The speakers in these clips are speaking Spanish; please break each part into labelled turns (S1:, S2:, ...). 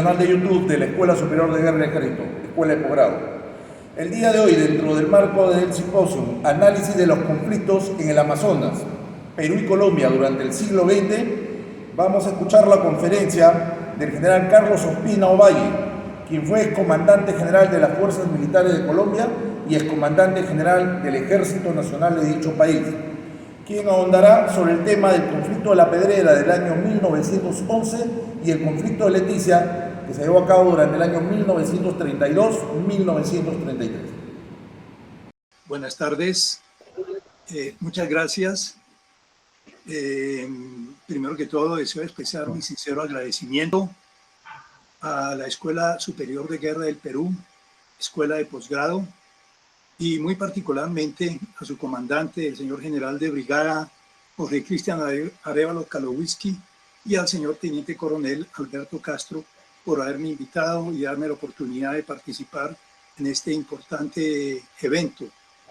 S1: canal de YouTube de la Escuela Superior de Guerra y Ejército, Escuela de Posgrado. El día de hoy, dentro del marco del simposio Análisis de los conflictos en el Amazonas, Perú y Colombia durante el siglo XX, vamos a escuchar la conferencia del general Carlos Ospina Ovalle, quien fue comandante general de las Fuerzas Militares de Colombia y excomandante general del Ejército Nacional de dicho país, quien ahondará sobre el tema del conflicto de la Pedrera del año 1911 y el conflicto de Leticia, que se llevó a cabo durante el año 1932-1933.
S2: Buenas tardes, muchas gracias. Primero que todo, deseo expresar mi sincero agradecimiento a la Escuela Superior de Guerra del Perú, Escuela de Posgrado, y muy particularmente a su comandante, el señor general de brigada Jorge Cristian Arévalo Kalowitzki, y al señor teniente coronel Alberto Castro por haberme invitado y darme la oportunidad de participar en este importante evento.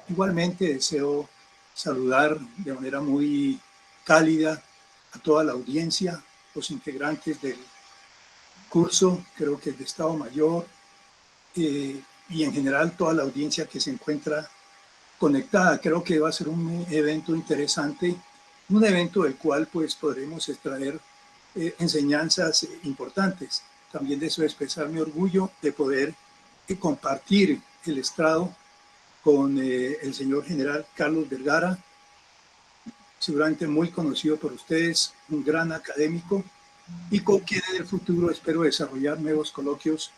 S2: Igualmente deseo saludar de manera muy cálida a toda la audiencia, los integrantes del curso, creo que el de Estado Mayor, y en general toda la audiencia que se encuentra conectada. Creo que va a ser un evento interesante, un evento del cual pues podremos extraer enseñanzas importantes. También deseo expresar mi orgullo de poder compartir el estrado con el señor general Carlos Vergara, seguramente muy conocido por ustedes, un gran académico, y con quien en el futuro espero desarrollar nuevos coloquios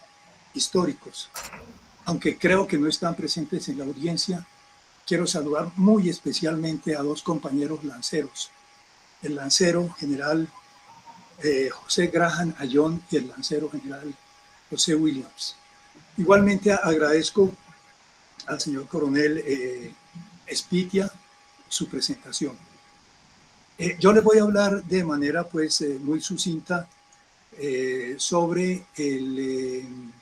S2: históricos. Aunque creo que no están presentes en la audiencia, quiero saludar muy especialmente a dos compañeros lanceros, el lancero general José Graham Ayón y el lancero general José Williams. Igualmente agradezco al señor coronel Espitia su presentación. Yo les voy a hablar de manera pues muy sucinta sobre el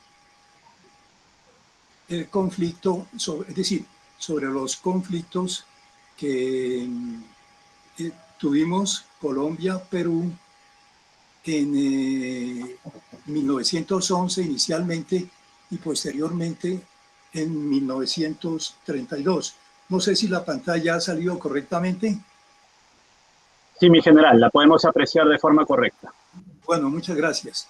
S2: conflicto, es decir, sobre los conflictos que tuvimos Colombia, Perú en 1911 inicialmente y posteriormente en 1932. No sé si la pantalla ha salido correctamente.
S3: Sí, mi general, la podemos apreciar de forma correcta.
S2: Bueno, muchas gracias.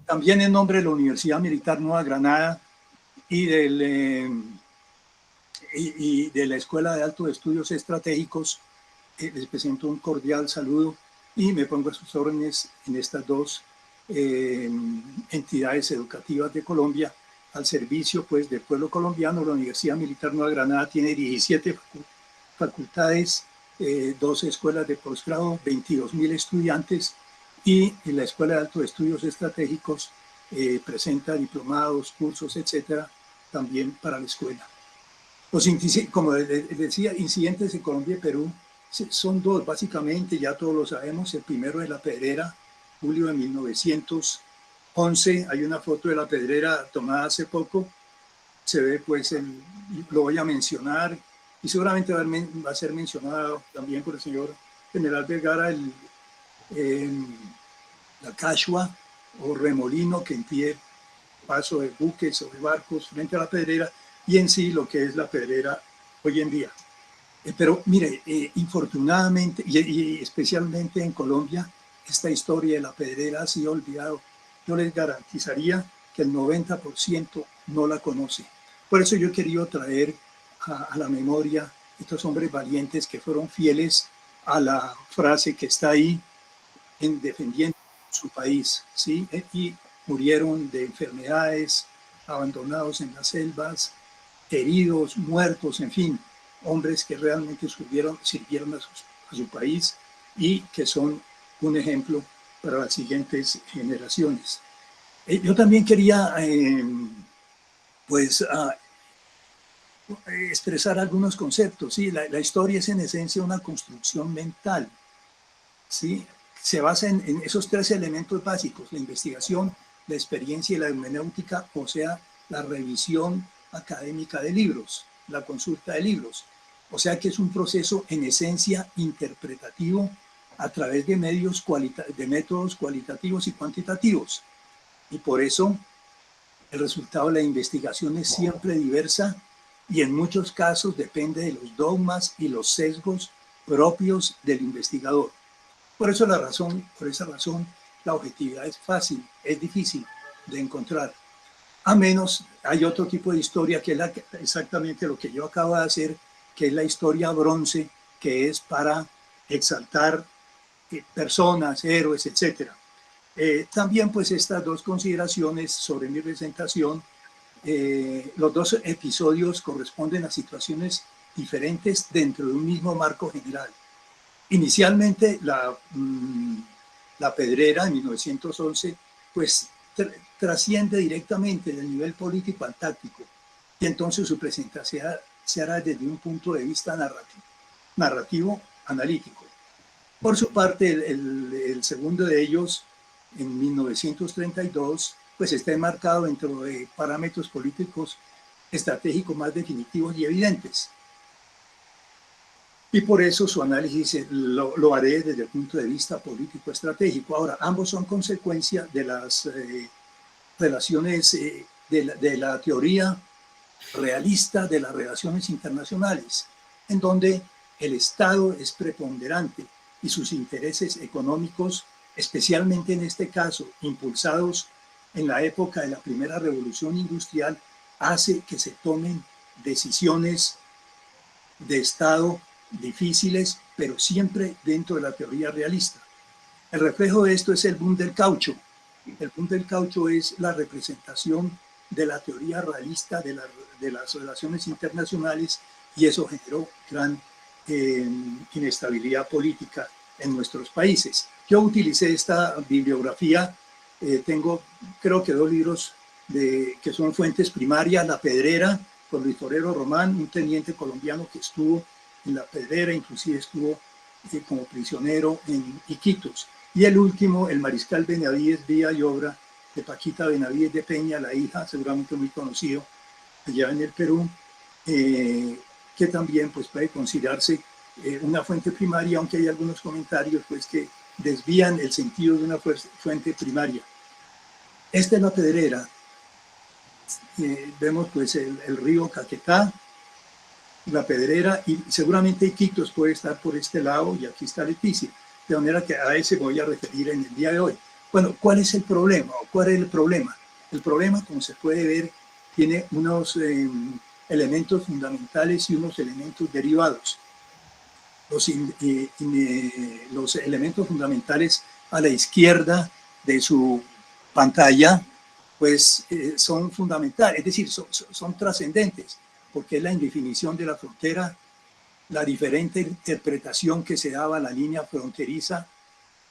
S2: También en nombre de la Universidad Militar Nueva Granada y de la Escuela de Altos Estudios Estratégicos, les presento un cordial saludo y me pongo a sus órdenes en estas dos entidades educativas de Colombia al servicio pues del pueblo colombiano. La Universidad Militar Nueva Granada tiene 17 facultades, 12 escuelas de posgrado, 22.000 estudiantes, y en la Escuela de Altos Estudios Estratégicos presenta diplomados, cursos, etcétera, también para la escuela. Como decía, incidentes en Colombia y Perú son dos, básicamente, ya todos lo sabemos. El primero es la Pedrera, julio de 1911. Hay una foto de la Pedrera tomada hace poco. Se ve, pues, lo voy a mencionar, y seguramente va a ser mencionado también por el señor general Vergara, la cachua o remolino que impide paso de buques o de barcos frente a la Pedrera, y en sí lo que es la Pedrera hoy en día. Pero mire, infortunadamente y especialmente en Colombia, esta historia de la Pedrera ha sido olvidada. Yo les garantizaría que el 90% no la conoce. Por eso yo he querido traer a la memoria estos hombres valientes que fueron fieles a la frase que está ahí, en defendiendo su país, ¿sí? Y murieron de enfermedades, abandonados en las selvas, heridos, muertos, en fin, hombres que realmente sirvieron a su país y que son un ejemplo para las siguientes generaciones. Yo también quería expresar algunos conceptos. ¿Sí? La historia es en esencia una construcción mental, ¿sí? Se basa en esos tres elementos básicos: la investigación, la experiencia y la hermenéutica, o sea, la revisión académica de libros, la consulta de libros. O sea que es un proceso en esencia interpretativo a través de métodos cualitativos y cuantitativos. y por eso el resultado de la investigación es siempre diversa y en muchos casos depende de los dogmas y los sesgos propios del investigador. Por esa razón, la objetividad es fácil, es difícil de encontrar. A menos hay otro tipo de historia que es exactamente lo que yo acabo de hacer, que es la historia bronce, que es para exaltar personas, héroes, etc. También pues estas dos consideraciones sobre mi presentación, los dos episodios corresponden a situaciones diferentes dentro de un mismo marco general. Inicialmente la Pedrera en 1911 pues trasciende directamente del nivel político al táctico y entonces su presentación se hará desde un punto de vista narrativo analítico. Por su parte, el segundo de ellos, en 1932, pues está enmarcado dentro de parámetros políticos estratégicos más definitivos y evidentes. Y por eso su análisis lo haré desde el punto de vista político-estratégico. Ahora, ambos son consecuencia de las relaciones, de la teoría realista de las relaciones internacionales, en donde el Estado es preponderante y sus intereses económicos, especialmente en este caso, impulsados en la época de la primera revolución industrial, hace que se tomen decisiones de Estado difíciles, pero siempre dentro de la teoría realista. El reflejo de esto es el boom del caucho. El boom del caucho es la representación de la teoría realista de las relaciones internacionales y eso generó gran inestabilidad política en nuestros países. Yo utilicé esta bibliografía, tengo creo que 2 libros que son fuentes primarias, La Pedrera, por Luis Forero Román, un teniente colombiano que estuvo en La Pedrera, inclusive estuvo como prisionero en Iquitos. Y el último, El Mariscal Benavides, Vida y Obra, de Paquita Benavides de Peña, la hija, seguramente muy conocido allá en el Perú, que también pues, puede considerarse una fuente primaria, aunque hay algunos comentarios pues, que desvían el sentido de una fuente primaria. Esta es La Pedrera. Vemos pues el río Caquetá, La Pedrera, y seguramente Iquitos puede estar por este lado, y aquí está Leticia, de manera que a ese voy a referir en el día de hoy. Bueno, ¿cuál es el problema? ¿Cuál es el problema? El problema, como se puede ver, tiene unos elementos fundamentales y unos elementos derivados. Los elementos fundamentales a la izquierda de su pantalla, pues son fundamentales, es decir, son trascendentes, porque es la indefinición de la frontera, la diferente interpretación que se daba a la línea fronteriza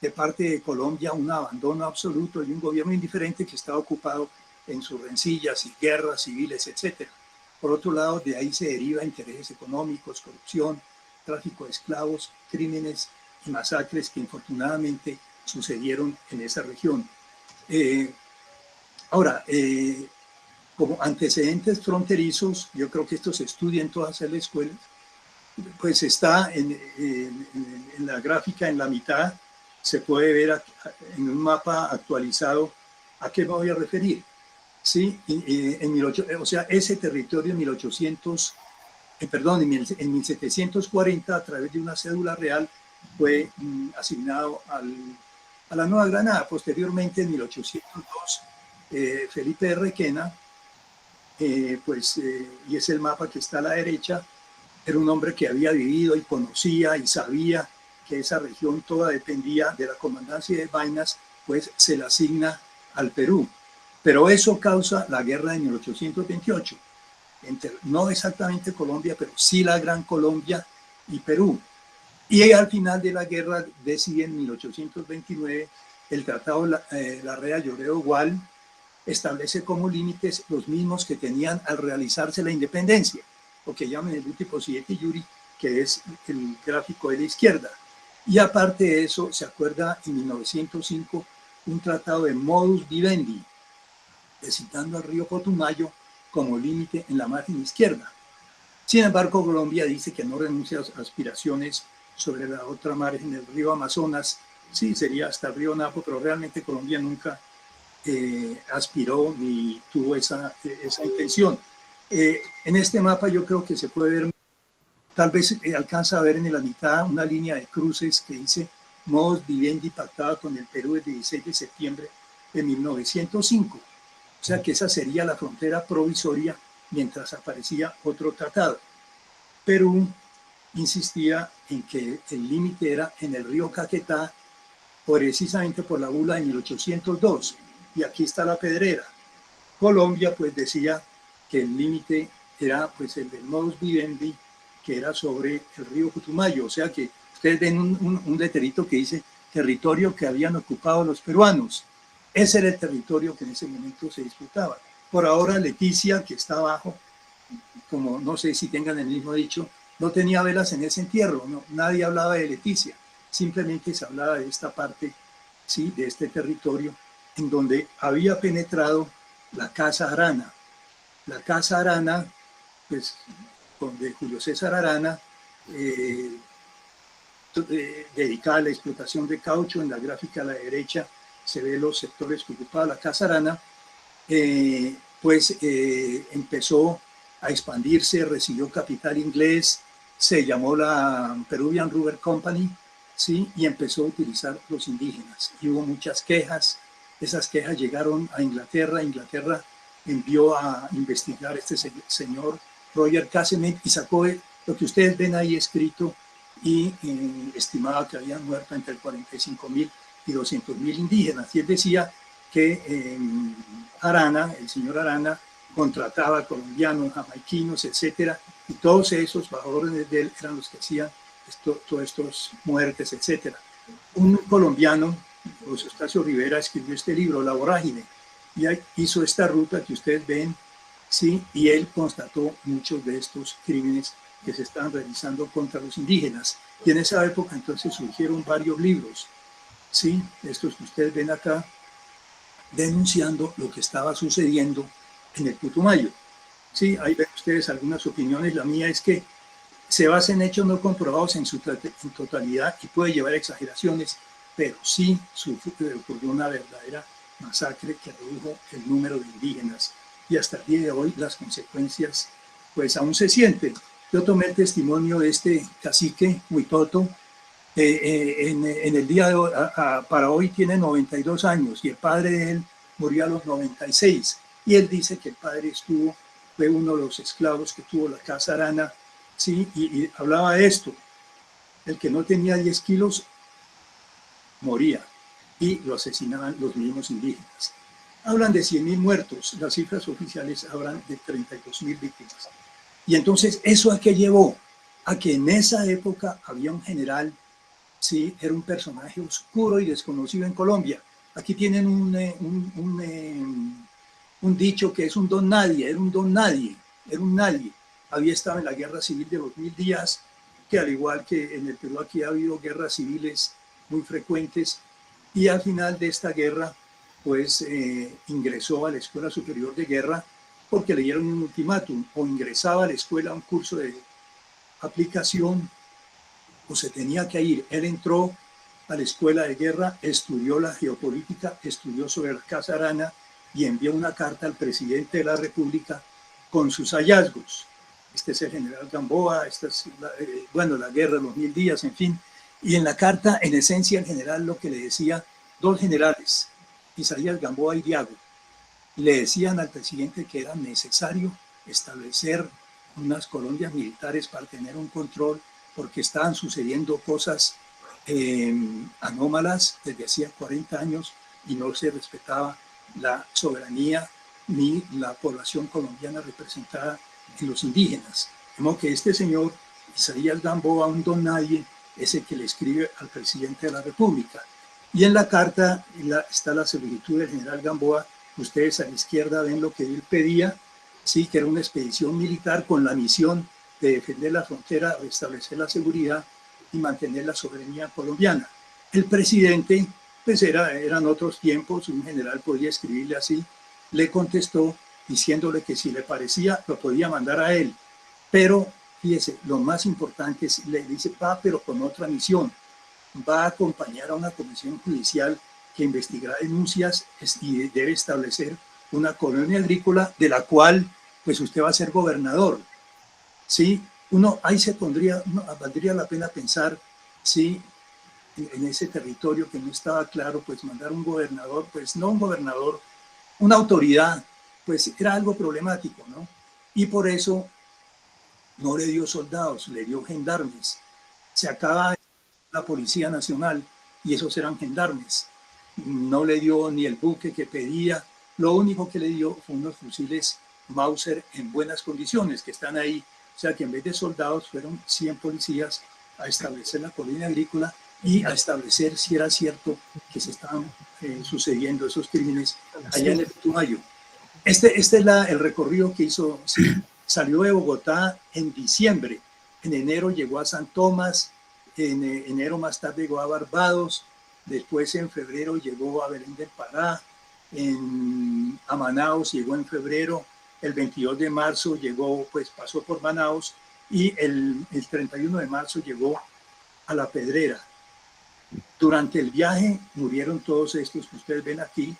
S2: de parte de Colombia, un abandono absoluto y un gobierno indiferente que estaba ocupado en sus rencillas y guerras civiles, etc. Por otro lado, de ahí se deriva intereses económicos, corrupción, tráfico de esclavos, crímenes y masacres que infortunadamente sucedieron en esa región. Ahora, como antecedentes fronterizos, yo creo que esto se estudia en todas las escuelas, pues está en la gráfica en la mitad, se puede ver en un mapa actualizado a qué me voy a referir. ¿Sí? O sea, ese territorio en 1740, a través de una cédula real, fue asignado a la Nueva Granada. Posteriormente, en 1802, Felipe de Requena, y es el mapa que está a la derecha, era un hombre que había vivido y conocía y sabía que esa región toda dependía de la comandancia de Vainas, pues se la asigna al Perú. Pero eso causa la guerra de 1828, no exactamente Colombia, pero sí la Gran Colombia y Perú. Y al final de la guerra decide en 1829 el Tratado Larrea-Llorero-Gual establece como límites los mismos que tenían al realizarse la independencia, lo que llaman el Uti Possidetis Iuri, que es el gráfico de la izquierda. Y aparte de eso, se acuerda en 1905 un tratado de modus vivendi, designando al río Putumayo como límite en la margen izquierda. Sin embargo, Colombia dice que no renuncia a aspiraciones sobre la otra margen del río Amazonas. Sí, sería hasta el río Napo, pero realmente Colombia nunca aspiró ni tuvo esa intención. En este mapa yo creo que se puede ver, tal vez alcanza a ver en la mitad una línea de cruces que dice modus vivendi pactada con el Perú el 16 de septiembre de 1905. O sea que esa sería la frontera provisoria mientras aparecía otro tratado. Perú insistía en que el límite era en el río Caquetá, precisamente por la bula de 1802. Y aquí está la pedrera. Colombia pues decía que el límite era pues el del modus vivendi, que era sobre el río Putumayo. O sea que ustedes ven un letrerito que dice territorio que habían ocupado los peruanos. Ese era el territorio que en ese momento se disputaba. Por ahora Leticia, que está abajo, como no sé si tengan el mismo dicho, no tenía velas en ese entierro, no, nadie hablaba de Leticia, simplemente se hablaba de esta parte, ¿sí?, de este territorio en donde había penetrado la Casa Arana. La Casa Arana, pues, de Julio César Arana, dedicada a la explotación de caucho. En la gráfica a la derecha se ve los sectores que ocupaba la Casa Arana. Empezó a expandirse, recibió capital inglés, se llamó la Peruvian Rubber Company, ¿sí?, y empezó a utilizar los indígenas. Y hubo muchas quejas, esas quejas llegaron a Inglaterra. Inglaterra envió a investigar a este señor Roger Casement y sacó lo que ustedes ven ahí escrito, y estimaba que habían muerto entre 45.000 y 200.000 indígenas. Y él decía que Arana, el señor Arana, contrataba colombianos, jamaiquinos, etcétera, y todos esos, bajo órdenes de él, eran los que hacían todas estas muertes, etcétera. Un colombiano, José Eustacio Rivera, escribió este libro, La Vorágine, y hizo esta ruta que ustedes ven, ¿sí?, y él constató muchos de estos crímenes que se estaban realizando contra los indígenas. Y en esa época entonces surgieron varios libros, ¿sí?, estos que ustedes ven acá, denunciando lo que estaba sucediendo en el Putumayo. Sí, ahí ven ustedes algunas opiniones. La mía es que se basa en hechos no comprobados en totalidad y puede llevar a exageraciones, pero sí ocurrió una verdadera masacre que redujo el número de indígenas, y hasta el día de hoy las consecuencias pues aún se sienten. Yo tomé el testimonio de este cacique Huitoto. En el día de hoy, para hoy tiene 92 años, y el padre de él murió a los 96, y él dice que el padre fue uno de los esclavos que tuvo la Casa Arana, ¿sí?, y hablaba de esto: el que no tenía 10 kilos moría, y lo asesinaban los mismos indígenas. Hablan de 100.000 muertos, las cifras oficiales hablan de 32.000 víctimas. Y entonces, ¿eso a qué llevó? A que en esa época había un general, sí, era un personaje oscuro y desconocido en Colombia. Aquí tienen un dicho que es un don nadie, era un don nadie, era un nadie. Había estado en la guerra civil de los 1000 días, que al igual que en el Perú, aquí ha habido guerras civiles muy frecuentes, y al final de esta guerra, pues ingresó a la Escuela Superior de Guerra porque le dieron un ultimátum: o ingresaba a la escuela a un curso de aplicación, o se tenía que ir. Él entró a la Escuela de Guerra, estudió la geopolítica, estudió sobre la Casa Arana, y envió una carta al presidente de la República con sus hallazgos. Este es el general Gamboa, esta es la guerra de los 1000 días, en fin. Y en la carta, en esencia, el general lo que le decía, dos generales, Isaías Gamboa y Diago, le decían al presidente que era necesario establecer unas colonias militares para tener un control, porque estaban sucediendo cosas anómalas desde hacía 40 años y no se respetaba la soberanía ni la población colombiana representada en los indígenas. De modo que este señor, Isaías Gamboa, un don nadie, es el que le escribe al presidente de la República. Y en la carta está la solicitud del general Gamboa. Ustedes a la izquierda ven lo que él pedía, sí, que era una expedición militar con la misión de defender la frontera, restablecer la seguridad y mantener la soberanía colombiana. El presidente, pues eran otros tiempos, un general podía escribirle así, le contestó diciéndole que si le parecía lo podía mandar a él, pero fíjese, lo más importante es, le dice, va pero con otra misión, va a acompañar a una comisión judicial que investigará denuncias y debe establecer una colonia agrícola de la cual pues usted va a ser gobernador. ¿Sí? Ahí valdría la pena pensar, ¿sí? En ese territorio que no estaba claro, pues mandar un gobernador, pues no un gobernador, una autoridad, pues era algo problemático, ¿no? Y por eso no le dio soldados, le dio gendarmes. Se acaba la Policía Nacional y esos eran gendarmes. No le dio ni el buque que pedía, lo único que le dio fue unos fusiles Mauser en buenas condiciones que están ahí. O sea que en vez de soldados fueron 100 policías a establecer la colonia agrícola y a establecer si era cierto que se estaban sucediendo esos crímenes allá en el Putumayo. Este es el recorrido que hizo, sí, salió de Bogotá en diciembre, en enero llegó a San Tomás, en enero más tarde llegó a Barbados, después en febrero llegó a Belén del Pará, a Manaos llegó en febrero, el 22 de marzo llegó, pues pasó por Manaos y el 31 de marzo llegó a La Pedrera. Durante el viaje murieron todos estos que ustedes ven aquí,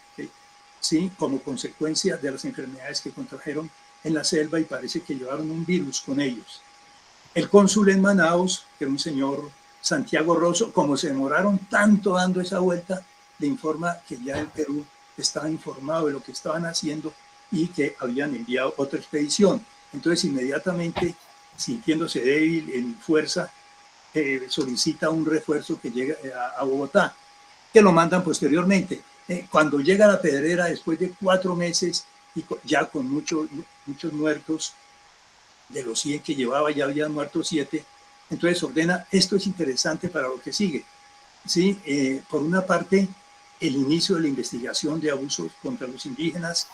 S2: ¿sí? Como consecuencia de las enfermedades que contrajeron en la selva y parece que llevaron un virus con ellos. El cónsul en Manaos, que era un señor Santiago Rosso, como se demoraron tanto dando esa vuelta, le informa que ya el Perú estaba informado de lo que estaban haciendo y que habían enviado otra expedición. Entonces, inmediatamente, sintiéndose débil en fuerza, solicita un refuerzo que llega a Bogotá, que lo mandan posteriormente. Cuando llega a La Pedrera, después de 4 meses, y ya con muchos muertos, de los 100 que llevaba ya habían muerto 7, entonces ordena, esto es interesante para lo que sigue. ¿Sí? Por una parte, el inicio de la investigación de abusos contra los indígenas,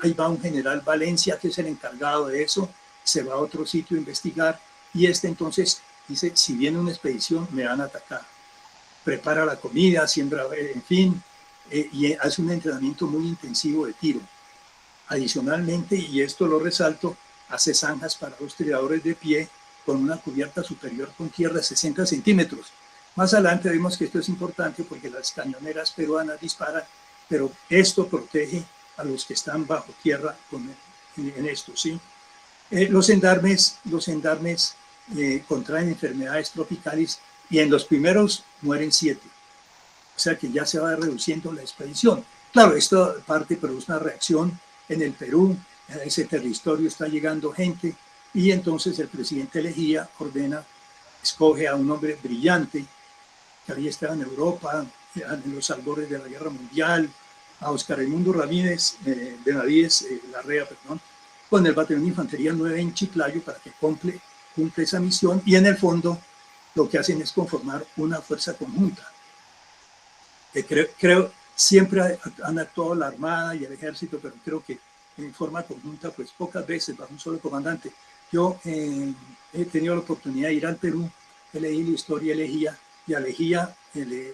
S2: ahí va un general Valencia, que es el encargado de eso, se va a otro sitio a investigar, y entonces dice, si viene una expedición, me van a atacar. Prepara la comida, siembra, en fin, y hace un entrenamiento muy intensivo de tiro. Adicionalmente, y esto lo resalto, hace zanjas para los tiradores de pie con una cubierta superior con tierra de 60 centímetros. Más adelante vemos que esto es importante porque las cañoneras peruanas disparan, pero esto protege a los que están bajo tierra en esto, ¿sí? Los gendarmes contraen enfermedades tropicales y en los primeros mueren 7. O sea que ya se va reduciendo la expedición. Claro, esto parte produce una reacción en el Perú, a ese territorio está llegando gente y entonces el presidente Leguía escoge a un hombre brillante que había estado en Europa, en los albores de la Guerra Mundial, a Oscar Raimundo Benavides Larrea, con el batallón de infantería 9 en Chiclayo para que cumple esa misión y en el fondo lo que hacen es conformar una fuerza conjunta. Creo siempre han actuado la Armada y el Ejército, pero creo que en forma conjunta, pues pocas veces bajo un solo comandante. Yo he tenido la oportunidad de ir al Perú, he leído la historia de Leguía, y a Leguía le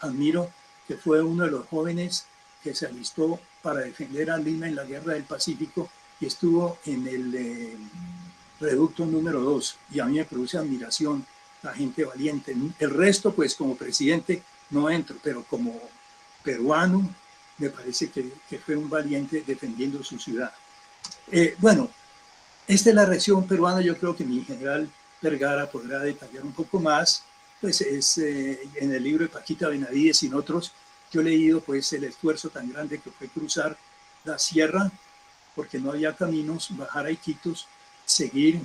S2: admiro que fue uno de los jóvenes que se alistó para defender a Lima en la Guerra del Pacífico y estuvo en el reducto número 2, y a mí me produce admiración la gente valiente. El resto, pues como presidente no entro, pero como peruano me parece que fue un valiente defendiendo su ciudad. Bueno, esta es la reacción peruana. Yo creo que mi general Vergara podrá detallar un poco más, pues es en el libro de Paquita Benavides y en otros, yo he leído pues el esfuerzo tan grande que fue cruzar la sierra, porque no había caminos, bajar a Iquitos, seguir,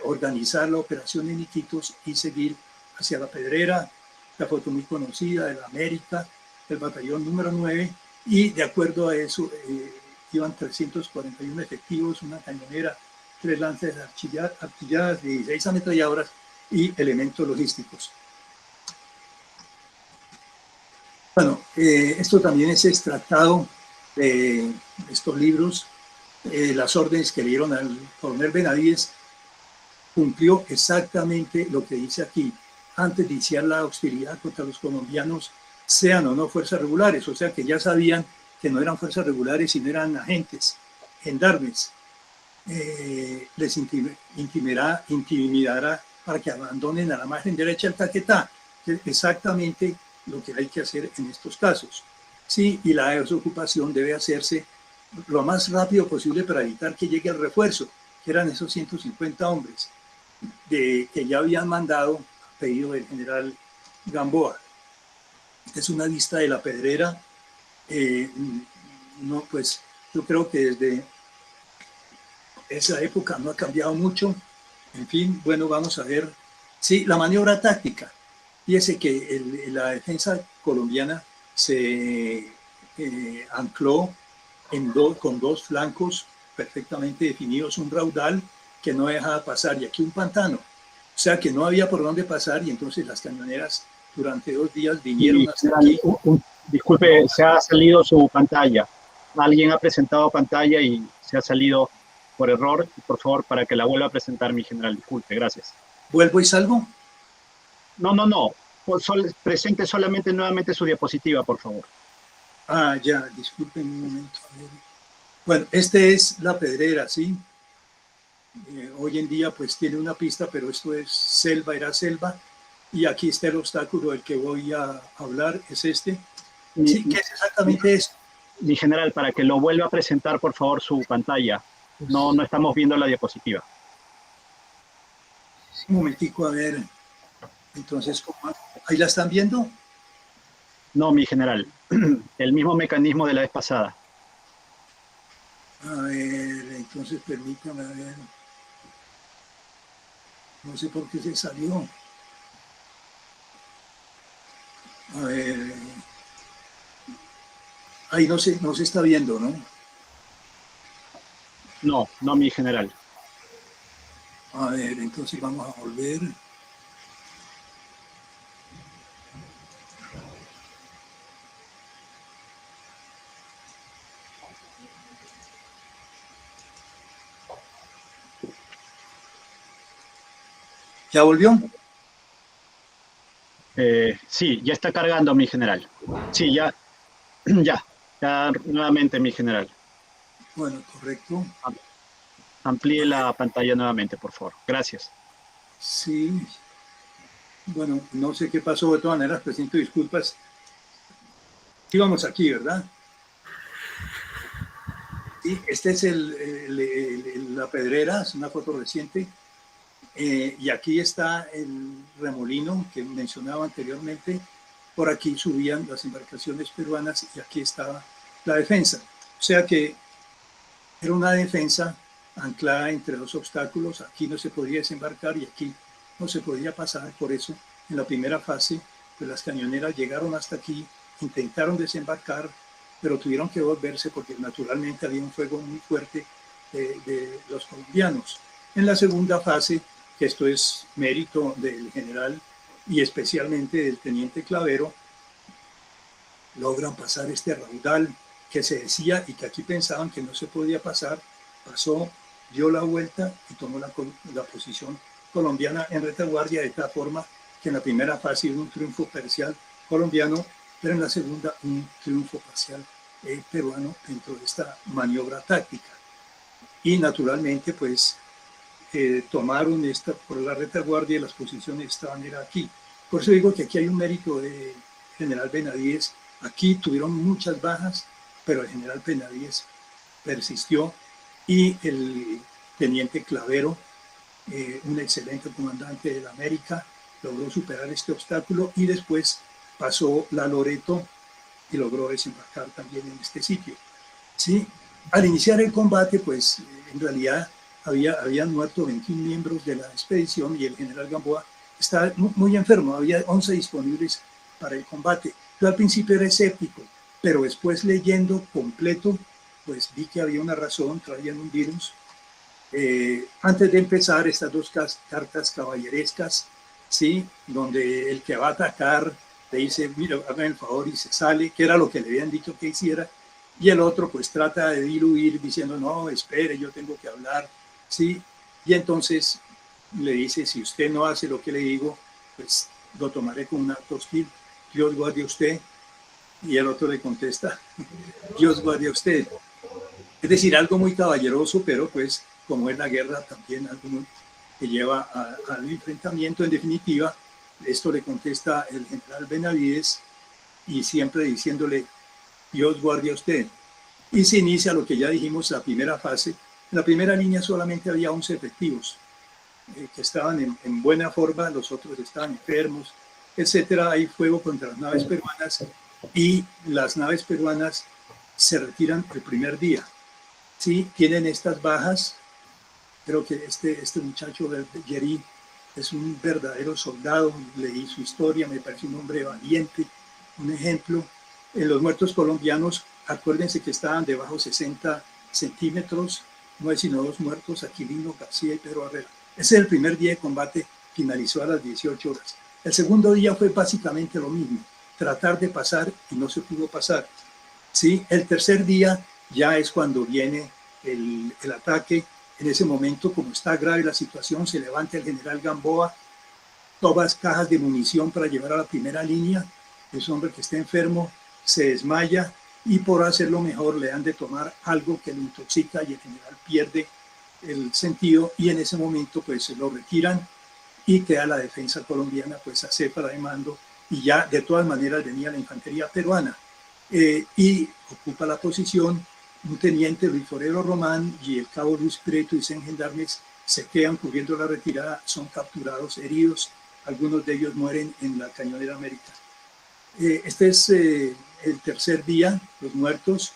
S2: organizar la operación en Iquitos y seguir hacia La Pedrera, la foto muy conocida de la América, el batallón número 9, y de acuerdo a eso iban 341 efectivos, una cañonera, 3 lanzas artilladas, 16 ametralladoras y elementos logísticos. Bueno, esto también es extractado de estos libros. Las órdenes que le dieron al coronel Benavides cumplió exactamente lo que dice aquí. Antes de iniciar la hostilidad contra los colombianos, sean o no fuerzas regulares, o sea que ya sabían que no eran fuerzas regulares, sino eran agentes, gendarmes. Les intimidará para que abandonen a la margen derecha del Caquetá, que exactamente lo que hay que hacer en estos casos. Sí, y la desocupación debe hacerse lo más rápido posible para evitar que llegue el refuerzo, que eran esos 150 hombres que ya habían mandado a pedido del general Gamboa. Esta es una lista de la Pedrera. No, pues yo creo que desde esa época no ha cambiado mucho. En fin, bueno, vamos a ver. Sí, la maniobra táctica. Fíjese que la defensa colombiana se ancló con dos flancos perfectamente definidos, un raudal que no dejaba pasar y aquí un pantano. O sea que no había por dónde pasar y entonces las cañoneras durante 2 días vinieron hasta aquí.
S3: Disculpe, se ha salido su pantalla. Alguien ha presentado pantalla y se ha salido por error. Por favor, para que la vuelva a presentar, mi general. Disculpe, gracias.
S2: ¿Vuelvo y salgo?
S3: No. Presente solamente nuevamente su diapositiva, por favor.
S2: Ah, ya, disculpen un momento. Bueno, este es la Pedrera, ¿sí? Hoy en día pues tiene una pista, pero esto es selva, era selva. Y aquí está el obstáculo del que voy a hablar, es este. Sí, ¿qué es exactamente esto?
S3: Mi general, para que lo vuelva a presentar, por favor, su pantalla. No estamos viendo la diapositiva.
S2: Un momentico, a ver. Entonces, ¿ahí la están viendo?
S3: No, mi general. El mismo mecanismo de la vez pasada.
S2: A ver, entonces permítame, a ver. No sé por qué se salió. A ver. Ahí no se está viendo, ¿no?
S3: No, mi general.
S2: A ver, entonces vamos a volver. ¿Ya volvió?
S3: Sí, ya está cargando, mi general. Sí, ya nuevamente, mi general.
S2: Bueno, correcto.
S3: Amplíe la pantalla nuevamente, por favor. Gracias.
S2: Sí. Bueno, no sé qué pasó, de todas maneras, presento disculpas. Íbamos aquí, ¿verdad? Sí, este es la Pedrera, es una foto reciente. Y aquí está el remolino que mencionaba anteriormente. Por aquí subían las embarcaciones peruanas y aquí estaba la defensa. O sea que era una defensa anclada entre dos obstáculos. Aquí no se podía desembarcar y aquí no se podía pasar. Por eso, en la primera fase, pues las cañoneras llegaron hasta aquí, intentaron desembarcar, pero tuvieron que volverse porque naturalmente había un fuego muy fuerte de los colombianos. En la segunda fase, que esto es mérito del general y especialmente del teniente Clavero, logran pasar este raudal que se decía y que aquí pensaban que no se podía pasar, pasó, dio la vuelta y tomó la posición colombiana en retaguardia, de tal forma que en la primera fase hubo un triunfo parcial colombiano, pero en la segunda un triunfo parcial peruano dentro de esta maniobra táctica. Y naturalmente pues tomaron por la retaguardia y las posiciones estaban aquí. Por eso digo que aquí hay un mérito de general Benavides. Aquí tuvieron muchas bajas, pero el general Benavides persistió y el teniente Clavero, un excelente comandante de la América, logró superar este obstáculo y después pasó la Loreto y logró desembarcar también en este sitio. ¿Sí? Al iniciar el combate, pues en realidad habían muerto 21 miembros de la expedición y el general Gamboa estaba muy enfermo, había 11 disponibles para el combate. Yo al principio era escéptico, pero después leyendo completo, pues vi que había una razón, traían un virus. Antes de empezar estas dos cartas caballerescas, ¿sí? Donde el que va a atacar le dice, mira, hagan el favor y se sale, que era lo que le habían dicho que hiciera, y el otro pues trata de diluir diciendo, no, espere, yo tengo que hablar, ¿sí? Y entonces le dice, si usted no hace lo que le digo, pues lo tomaré como un acto hostil, Dios guarde a usted. Y el otro le contesta, Dios guarde a usted. Es decir, algo muy caballeroso, pero pues como es la guerra también algo que lleva al enfrentamiento. En definitiva, esto le contesta el general Benavides y siempre diciéndole, Dios guarde a usted. Y se inicia lo que ya dijimos, la primera fase. En la primera línea solamente había 11 efectivos que estaban en buena forma, los otros estaban enfermos, etcétera. Hay fuego contra las naves peruanas y las naves peruanas se retiran el primer día. Sí, tienen estas bajas. Creo que este muchacho de Yeri es un verdadero soldado. Leí su historia, me parece un hombre valiente, un ejemplo. En los muertos colombianos, acuérdense que estaban debajo 60 centímetros, no hay sino 2 muertos, Aquilino García y Pedro Barrera. Ese es el primer día de combate, finalizó a las 18 horas. El segundo día fue básicamente lo mismo, tratar de pasar y no se pudo pasar. ¿Sí? El tercer día ya es cuando viene el ataque. En ese momento, como está grave la situación, se levanta el general Gamboa, tomas cajas de munición para llevar a la primera línea. Ese hombre que está enfermo se desmaya y por hacerlo mejor le han de tomar algo que lo intoxica y el general pierde el sentido y en ese momento pues se lo retiran y queda la defensa colombiana pues a cepa de mando y ya de todas maneras venía la infantería peruana y ocupa la posición un teniente Luis Forero Román y el cabo Luis Prieto y 100 gendarmes se quedan cubriendo la retirada, son capturados, heridos, algunos de ellos mueren en la Cañonera América. Este es el tercer día, los muertos,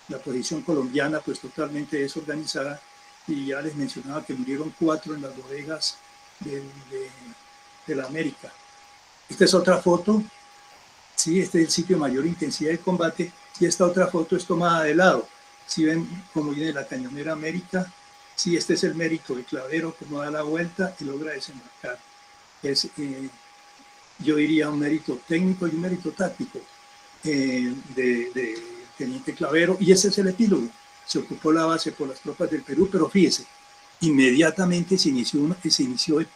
S2: la posición colombiana pues totalmente desorganizada y ya les mencionaba que murieron 4 en las bodegas de la América. Esta es otra foto, sí, este es el sitio de mayor intensidad de combate y esta otra foto es tomada de lado. Si ven cómo viene la Cañonera América, sí, este es el mérito de Clavero, cómo da la vuelta y logra desembarcar. Es, yo diría, un mérito técnico y un mérito táctico de Teniente Clavero, y ese es el epílogo. Se ocupó la base por las tropas del Perú, pero fíjese, inmediatamente se inició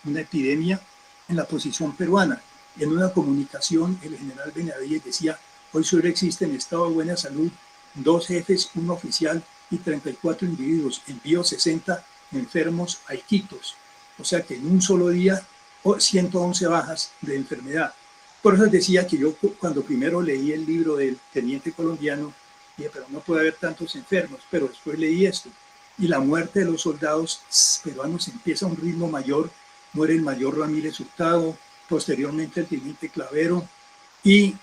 S2: una epidemia en la posición peruana. En una comunicación, el general Benavides decía, hoy solo existe en estado de buena salud 2 jefes, 1 oficial y 34 individuos. Envió 60 enfermos a Iquitos. O sea que en un solo día, 111 bajas de enfermedad. Por eso decía que yo cuando primero leí el libro del teniente colombiano, dije, pero no puede haber tantos enfermos, pero después leí esto. Y la muerte de los soldados peruanos empieza a un ritmo mayor, muere el mayor Ramírez Hurtado, posteriormente el teniente Clavero, y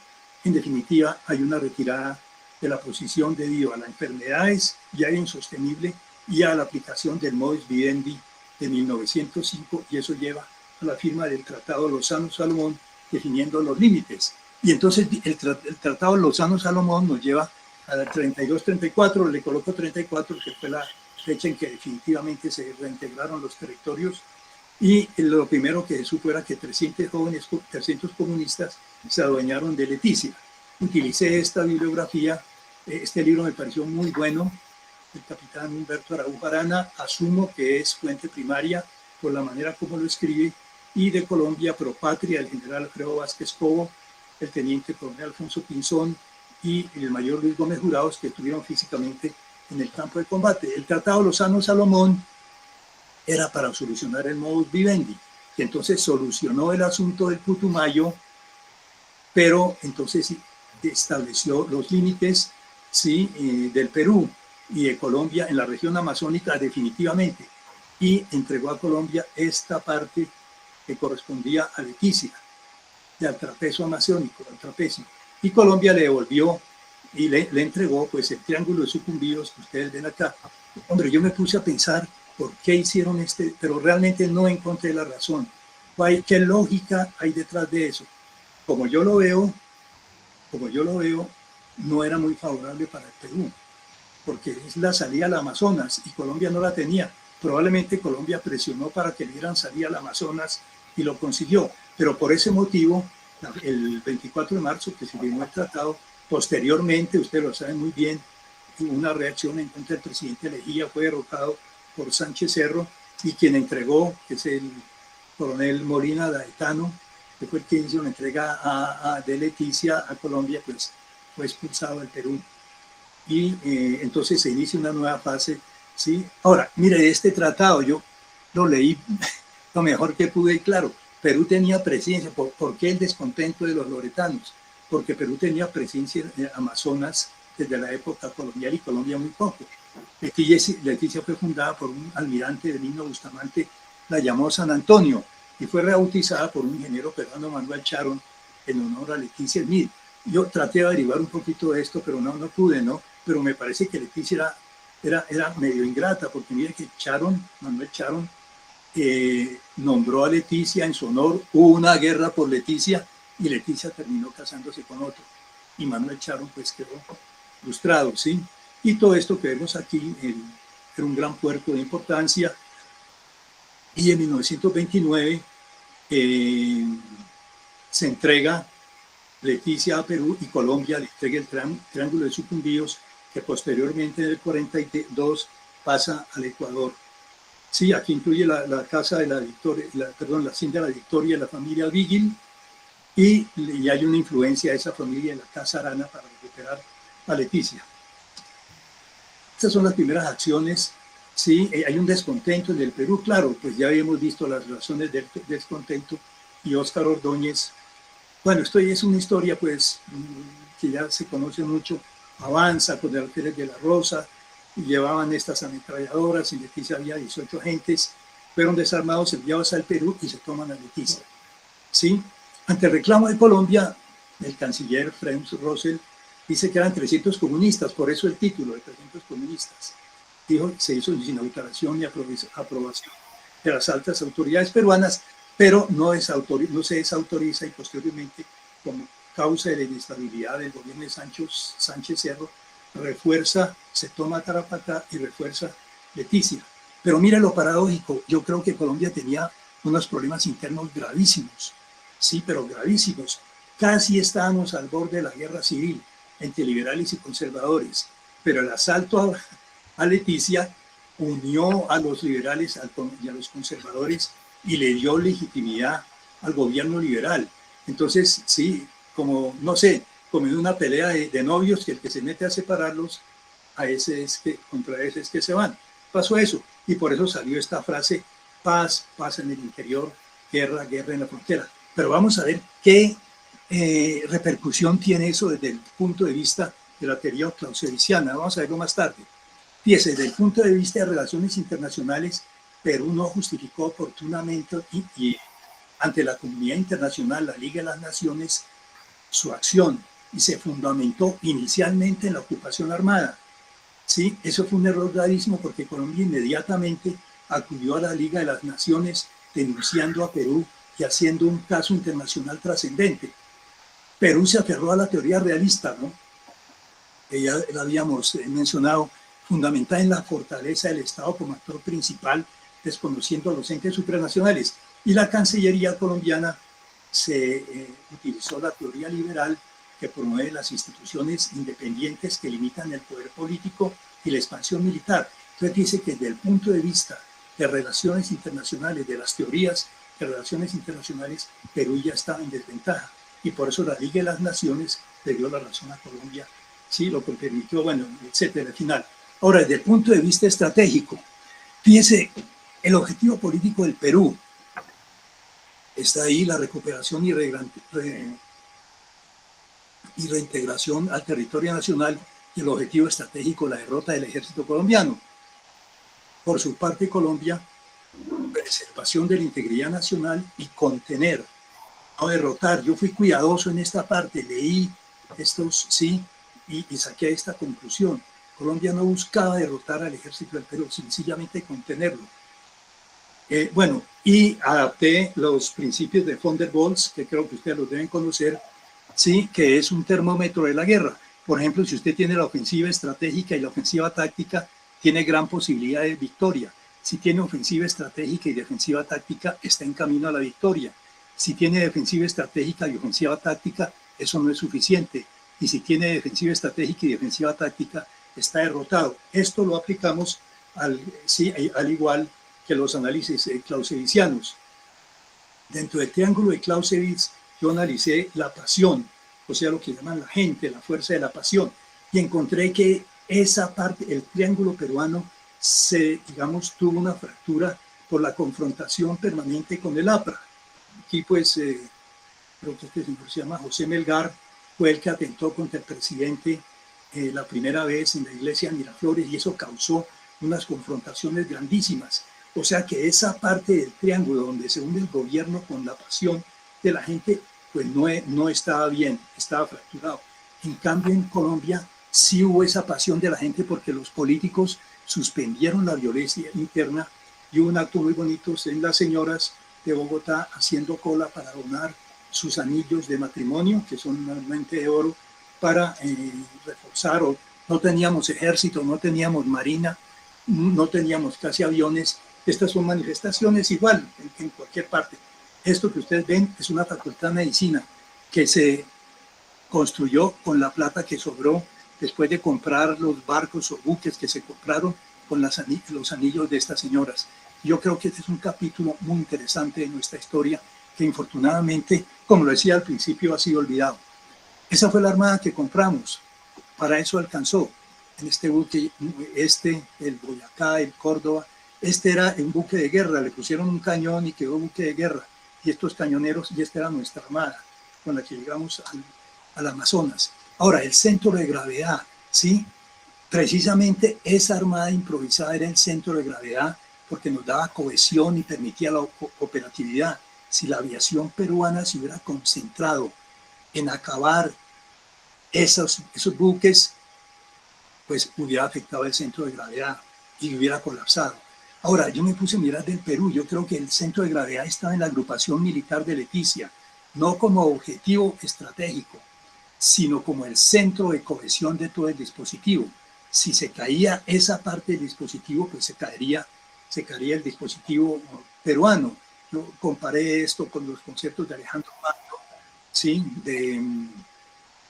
S2: en definitiva hay una retirada de la posición debido a las enfermedades ya insostenible y a la aplicación del modus vivendi de 1905, y eso lleva a la firma del Tratado Lozano-Salomón definiendo los límites. Y entonces el Tratado Lozano-Salomón nos lleva a la 32-34, le coloco 34, que fue la fecha en que definitivamente se reintegraron los territorios, y lo primero que supo era que 300 comunistas se adueñaron de Leticia. Utilicé esta bibliografía, este libro me pareció muy bueno, el capitán Humberto Araújo Arana, asumo que es fuente primaria por la manera como lo escribe, y de Colombia, Pro Patria, el general Alfredo Vázquez Cobo, el teniente coronel Alfonso Pinzón y el mayor Luis Gómez Jurados, que estuvieron físicamente en el campo de combate. El Tratado Lozano-Salomón era para solucionar el modus vivendi, que entonces solucionó el asunto del Putumayo, pero entonces estableció los límites, ¿sí? Del Perú y de Colombia en la región amazónica definitivamente, y entregó a Colombia esta parte que correspondía a Leticia, al trapecio amazónico, al trapecio. Y Colombia le devolvió y le entregó pues el triángulo de sucumbidos que ustedes ven acá. Hombre, yo me puse a pensar por qué hicieron pero realmente no encontré la razón. ¿Qué lógica hay detrás de eso? Como yo lo veo, no era muy favorable para el Perú, porque es la salida al Amazonas y Colombia no la tenía. Probablemente Colombia presionó para que le dieran salida al Amazonas y lo consiguió, pero por ese motivo, el 24 de marzo que se firmó el tratado, posteriormente, ustedes lo saben muy bien, hubo una reacción en contra del presidente Leguía, fue derrotado por Sánchez Cerro, y quien entregó, que es el coronel Molina Gaetano, que fue el que hizo la entrega de Leticia a Colombia, pues fue expulsado del Perú. Y entonces se inicia una nueva fase, ¿sí? Ahora, mire, este tratado yo lo leí lo mejor que pude, y claro, Perú tenía presencia. ¿Por qué el descontento de los loretanos? porque Perú tenía presencia en Amazonas desde la época colonial y Colombia muy poco. Leticia fue fundada por un almirante de Benigno Bustamante, la llamó San Antonio, y fue rebautizada por un ingeniero peruano, Manuel Charon, en honor a Leticia Smith. Yo traté de averiguar un poquito de esto, pero no pude, ¿no? Pero me parece que Leticia era medio ingrata, porque mire que Manuel Charon, nombró a Leticia en su honor, hubo una guerra por Leticia, y Leticia terminó casándose con otro. Y Manuel Charon pues quedó frustrado, ¿sí? Y todo esto que vemos aquí era un gran puerto de importancia. Y en 1929 se entrega Leticia a Perú y Colombia le entrega el Triángulo de Sucumbíos, que posteriormente en el 42 pasa al Ecuador. Sí, aquí incluye la casa de la Victoria, la hacienda de la Victoria, la familia Vigil, y hay una influencia de esa familia en la Casa Arana para recuperar a Leticia. Estas son las primeras acciones. Sí, hay un descontento en el Perú, claro, pues ya habíamos visto las razones del descontento, y Óscar Ordóñez, bueno, esto es una historia pues que ya se conoce mucho, avanza con el Alférez de la Rosa, y llevaban estas ametralladoras, en Leticia había 18 agentes, fueron desarmados, enviados al Perú y se toman a Leticia. ¿Sí? Ante el reclamo de Colombia, el canciller Franz Rosell dice que eran 300 comunistas, por eso el título de 300 comunistas. Dijo, se hizo sin autorización y aprobación de las altas autoridades peruanas, pero no se desautoriza, y posteriormente, como causa de la inestabilidad del gobierno de Sánchez Cerro, se toma Tarapacá y refuerza Leticia. Pero mira lo paradójico, yo creo que Colombia tenía unos problemas internos gravísimos, sí, pero gravísimos. Casi estábamos al borde de la guerra civil entre liberales y conservadores, pero el asalto a Leticia unió a los liberales y a los conservadores y le dio legitimidad al gobierno liberal. Entonces, sí, como, no sé, como en una pelea de novios, que el que se mete a separarlos, contra ese es que se van. Pasó eso, y por eso salió esta frase: paz, paz en el interior, guerra, guerra en la frontera. Pero vamos a ver qué repercusión tiene eso desde el punto de vista de la teoría clauseviziana. Vamos a verlo más tarde. Fíjese, desde el punto de vista de relaciones internacionales, Perú no justificó oportunamente y ante la comunidad internacional, la Liga de las Naciones, su acción, y se fundamentó inicialmente en la ocupación armada. ¿Sí? Eso fue un error gravísimo, porque Colombia inmediatamente acudió a la Liga de las Naciones denunciando a Perú y haciendo un caso internacional trascendente. Perú se aferró a la teoría realista, ¿no? Que ya la habíamos mencionado, fundamentada en la fortaleza del Estado como actor principal, desconociendo a los entes supranacionales. Y la Cancillería colombiana utilizó la teoría liberal, que promueve las instituciones independientes que limitan el poder político y la expansión militar. Entonces dice que desde el punto de vista de relaciones internacionales, de las teorías de relaciones internacionales, Perú ya estaba en desventaja, y por eso la Liga de las Naciones le dio la razón a Colombia, sí, lo que permitió, bueno, etcétera, al final. Ahora, desde el punto de vista estratégico, fíjese, el objetivo político del Perú está ahí: la recuperación y reintegración al territorio nacional, y el objetivo estratégico, la derrota del ejército colombiano. Por su parte, Colombia, preservación de la integridad nacional y contener, no derrotar. Yo fui cuidadoso en esta parte, leí estos, sí, y saqué esta conclusión. Colombia no buscaba derrotar al ejército del Perú, sencillamente contenerlo. Bueno, y adapté los principios de von der Goltz, que creo que ustedes los deben conocer, sí, que es un termómetro de la guerra. Por ejemplo, si usted tiene la ofensiva estratégica y la ofensiva táctica, tiene gran posibilidad de victoria. Si tiene ofensiva estratégica y defensiva táctica, está en camino a la victoria. Si tiene defensiva estratégica y ofensiva táctica, eso no es suficiente. Y si tiene defensiva estratégica y defensiva táctica, está derrotado. Esto lo aplicamos al igual que los análisis clausewitzianos. Dentro del triángulo de Clausewitz, yo analicé la pasión, o sea, lo que llaman la gente, la fuerza de la pasión, y encontré que esa parte, el triángulo peruano, tuvo una fractura por la confrontación permanente con el APRA. Aquí, pues, creo que este señor se llama José Melgar, fue el que atentó contra el presidente la primera vez en la iglesia de Miraflores, y eso causó unas confrontaciones grandísimas. O sea que esa parte del triángulo donde se une el gobierno con la pasión de la gente, pues no estaba bien, estaba fracturado. En cambio, en Colombia sí hubo esa pasión de la gente porque los políticos suspendieron la violencia interna, y hubo un acto muy bonito en las señoras de Bogotá haciendo cola para donar sus anillos de matrimonio, que son normalmente de oro, para reforzar. No teníamos ejército, no teníamos marina, no teníamos casi aviones. Estas son manifestaciones igual en cualquier parte. Esto que ustedes ven es una facultad de medicina que se construyó con la plata que sobró después de comprar los barcos o buques que se compraron con los anillos de estas señoras. Yo creo que este es un capítulo muy interesante de nuestra historia que infortunadamente, como lo decía al principio, ha sido olvidado. Esa fue la armada que compramos. Para eso alcanzó. En este buque, el Boyacá, el Córdoba, era un buque de guerra. Le pusieron un cañón y quedó buque de guerra. Y estos cañoneros, y esta era nuestra armada con la que llegamos al Amazonas. Ahora, el centro de gravedad, ¿sí? Precisamente esa armada improvisada era el centro de gravedad porque nos daba cohesión y permitía la operatividad. Si la aviación peruana se hubiera concentrado en acabar esos buques, pues hubiera afectado el centro de gravedad y hubiera colapsado. Ahora, yo me puse a mirar del Perú. Yo creo que el centro de gravedad estaba en la agrupación militar de Leticia, no como objetivo estratégico, sino como el centro de cohesión de todo el dispositivo. Si se caía esa parte del dispositivo, pues se caería el dispositivo peruano. Yo comparé esto con los conceptos de Alejandro Magno, ¿sí?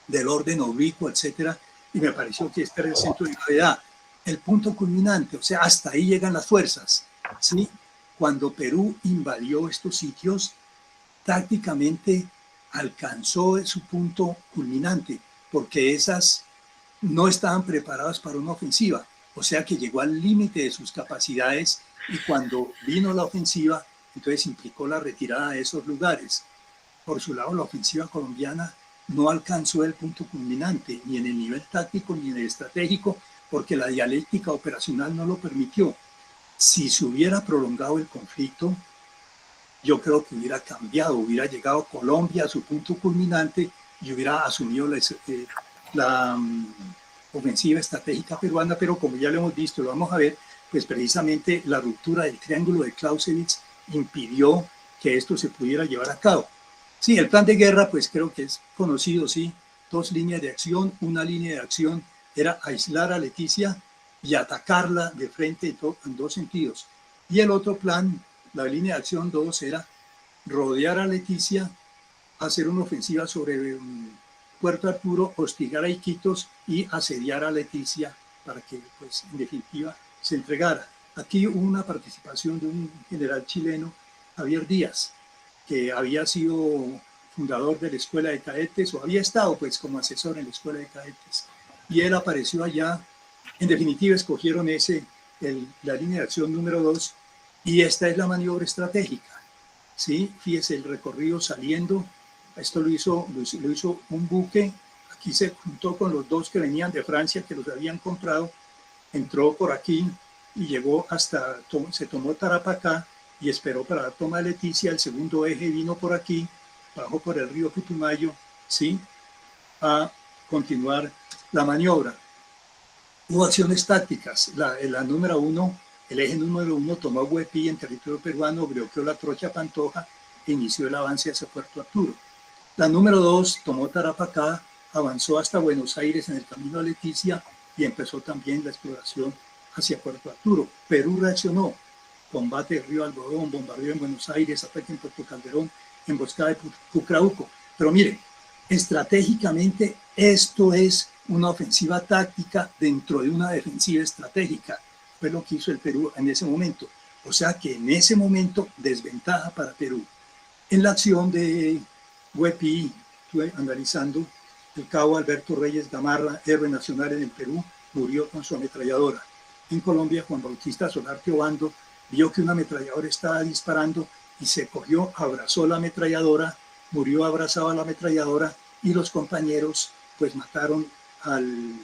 S2: Del orden oblicuo, etcétera, y me pareció que este era el centro de gravedad, el punto culminante. O sea, hasta ahí llegan las fuerzas, ¿sí? Cuando Perú invadió estos sitios, tácticamente alcanzó su punto culminante, porque esas no estaban preparadas para una ofensiva, o sea que llegó al límite de sus capacidades, y cuando vino la ofensiva, entonces implicó la retirada de esos lugares. Por su lado, la ofensiva colombiana no alcanzó el punto culminante, ni en el nivel táctico ni en el estratégico, porque la dialéctica operacional no lo permitió. Si se hubiera prolongado el conflicto, yo creo que hubiera cambiado, hubiera llegado Colombia a su punto culminante y hubiera asumido la ofensiva estratégica peruana, pero como ya lo hemos visto, lo vamos a ver, pues precisamente la ruptura del triángulo de Clausewitz impidió que esto se pudiera llevar a cabo. Sí, el plan de guerra, pues creo que es conocido, sí, 2 líneas de acción. Una línea de acción era aislar a Leticia y atacarla de frente en 2 sentidos. Y el otro plan, la línea de acción 2, era rodear a Leticia, hacer una ofensiva sobre Puerto Arturo, hostigar a Iquitos y asediar a Leticia para que, pues, en definitiva, se entregara. Aquí hubo una participación de un general chileno, Javier Díaz, que había sido fundador de la Escuela de Cadetes, o había estado pues como asesor en la Escuela de Cadetes, y él apareció allá. En definitiva, escogieron la línea de acción número 2, y esta es la maniobra estratégica, ¿sí? Fíjese el recorrido saliendo. Esto lo hizo un buque. Aquí se juntó con los 2 que venían de Francia, que los habían comprado, entró por aquí y llegó se tomó Tarapacá y esperó para la toma de Leticia. El segundo eje vino por aquí, bajó por el río Putumayo, ¿sí? A continuar la maniobra. Hubo acciones tácticas. La número 1, el eje número 1 tomó Huepí en territorio peruano, bloqueó la trocha Pantoja e inició el avance hacia Puerto Arturo. La número 2 tomó Tarapacá, avanzó hasta Buenos Aires en el camino a Leticia y empezó también la exploración hacia Puerto Arturo. Perú reaccionó: combate del río Algodón, bombardeo en Buenos Aires, ataque en Puerto Calderón, emboscada de Cucrauco. Pero mire, estratégicamente esto es una ofensiva táctica dentro de una defensiva estratégica. Fue lo que hizo el Perú en ese momento. O sea que en ese momento, desventaja para Perú. En la acción de Huepí, estuve analizando, el cabo Alberto Reyes Gamarra, héroe nacional en el Perú, murió con su ametralladora. En Colombia, Juan Bautista Solarte Obando vio que una ametralladora estaba disparando y se cogió, abrazó la ametralladora, murió abrazado a la ametralladora y los compañeros pues mataron al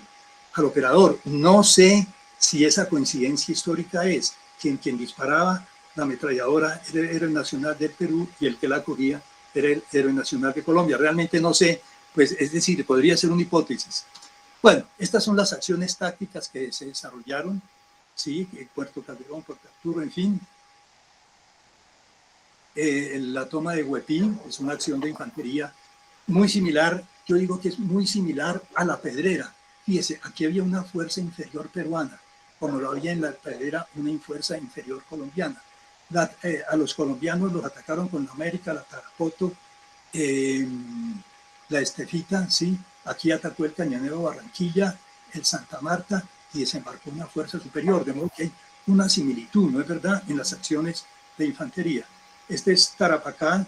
S2: operador. No sé si esa coincidencia histórica es quien disparaba la ametralladora era el héroe nacional del Perú y el que la cogía era el héroe nacional de Colombia. Realmente no sé, pues es decir, podría ser una hipótesis. Bueno, estas son las acciones tácticas que se desarrollaron, ¿sí? Puerto Calderón, Puerto Arturo, en fin. La toma de Huepí es una acción de infantería muy similar, yo digo que es muy similar a la Pedrera. Fíjese, aquí había una fuerza inferior peruana, como lo había en la Pedrera una fuerza inferior colombiana. A los colombianos los atacaron con la América, la Tarapoto, la Estefita, ¿sí? Aquí atacó el Cañonero Barranquilla, el Santa Marta y desembarcó una fuerza superior, de modo que hay una similitud, ¿no es verdad?, en las acciones de infantería. Este es Tarapacá,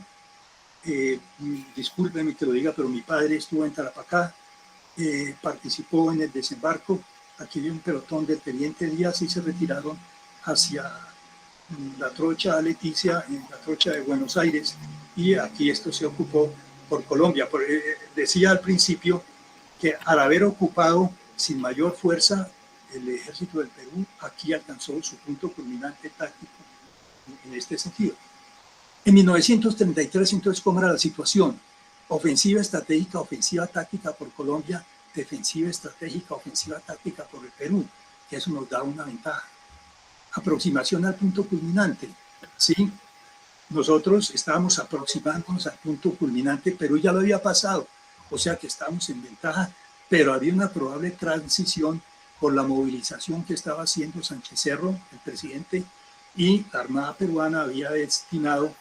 S2: discúlpeme que lo diga, pero mi padre estuvo en Tarapacá, participó en el desembarco. Aquí hay un pelotón del teniente Díaz y se retiraron hacia la trocha Leticia, en la trocha de Buenos Aires, y aquí esto se ocupó por Colombia. Decía al principio que al haber ocupado sin mayor fuerza el ejército del Perú, aquí alcanzó su punto culminante táctico en este sentido. En 1933, entonces, ¿cómo era la situación? Ofensiva estratégica, ofensiva táctica por Colombia, defensiva estratégica, ofensiva táctica por el Perú, que eso nos da una ventaja. Aproximación al punto culminante, ¿sí? Nosotros estábamos aproximándonos al punto culminante, Perú ya lo había pasado, o sea que estábamos en ventaja, pero había una probable transición por la movilización que estaba haciendo Sánchez Cerro, el presidente, y la Armada peruana había destinado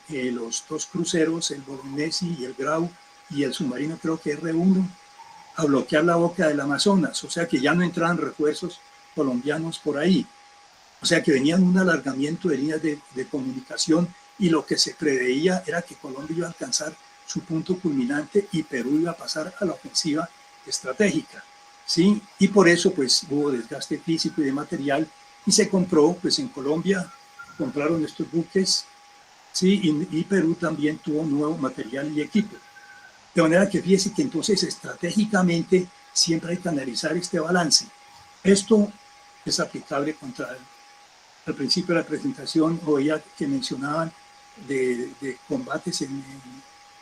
S2: los dos cruceros, el Bolognesi y el Grau, y el submarino creo que R1, a bloquear la boca del Amazonas, o sea que ya no entraban refuerzos colombianos por ahí. O sea que venían un alargamiento de líneas de comunicación y lo que se preveía era que Colombia iba a alcanzar su punto culminante y Perú iba a pasar a la ofensiva estratégica, ¿sí? Y por eso pues hubo desgaste físico y de material y se compró, pues en Colombia compraron estos buques, ¿sí? Y Perú también tuvo nuevo material y equipo. De manera que fíjese que entonces estratégicamente siempre hay que analizar este balance. Esto es aplicable contra al principio de la presentación, oía que mencionaban de combates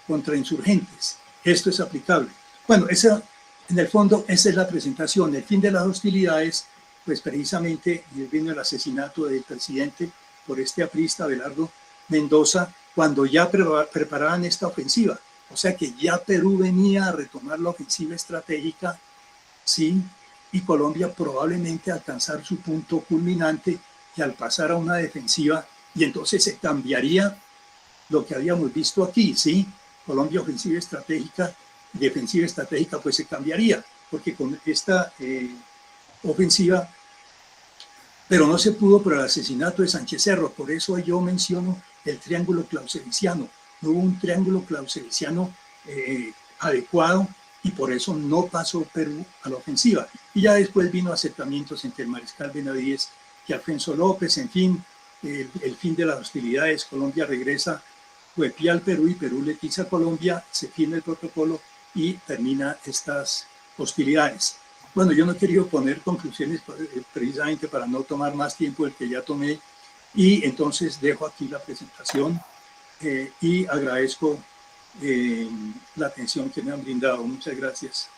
S2: contra insurgentes. Esto es aplicable. Bueno, en el fondo esa es la presentación. El fin de las hostilidades, pues precisamente vino el asesinato del presidente por este aprista, Abelardo Mendoza, cuando ya preparaban esta ofensiva. O sea que ya Perú venía a retomar la ofensiva estratégica, sí, y Colombia probablemente alcanzar su punto culminante y al pasar a una defensiva, y entonces se cambiaría lo que habíamos visto aquí, ¿sí? Colombia ofensiva estratégica, defensiva estratégica, pues se cambiaría, porque con esta ofensiva, pero no se pudo por el asesinato de Sánchez Cerro, por eso yo menciono el triángulo clauseliciano. No hubo un triángulo clauseliciano adecuado y por eso no pasó Perú a la ofensiva. Y ya después vino acercamientos entre el mariscal Benavides y Alfonso López, en fin, el fin de las hostilidades, Colombia regresa Huepí al Perú y Perú le tiza a Colombia, se firma el protocolo y termina estas hostilidades. Bueno, yo no he querido poner conclusiones precisamente para no tomar más tiempo del que ya tomé y entonces dejo aquí la presentación y agradezco la atención que me han brindado. Muchas gracias.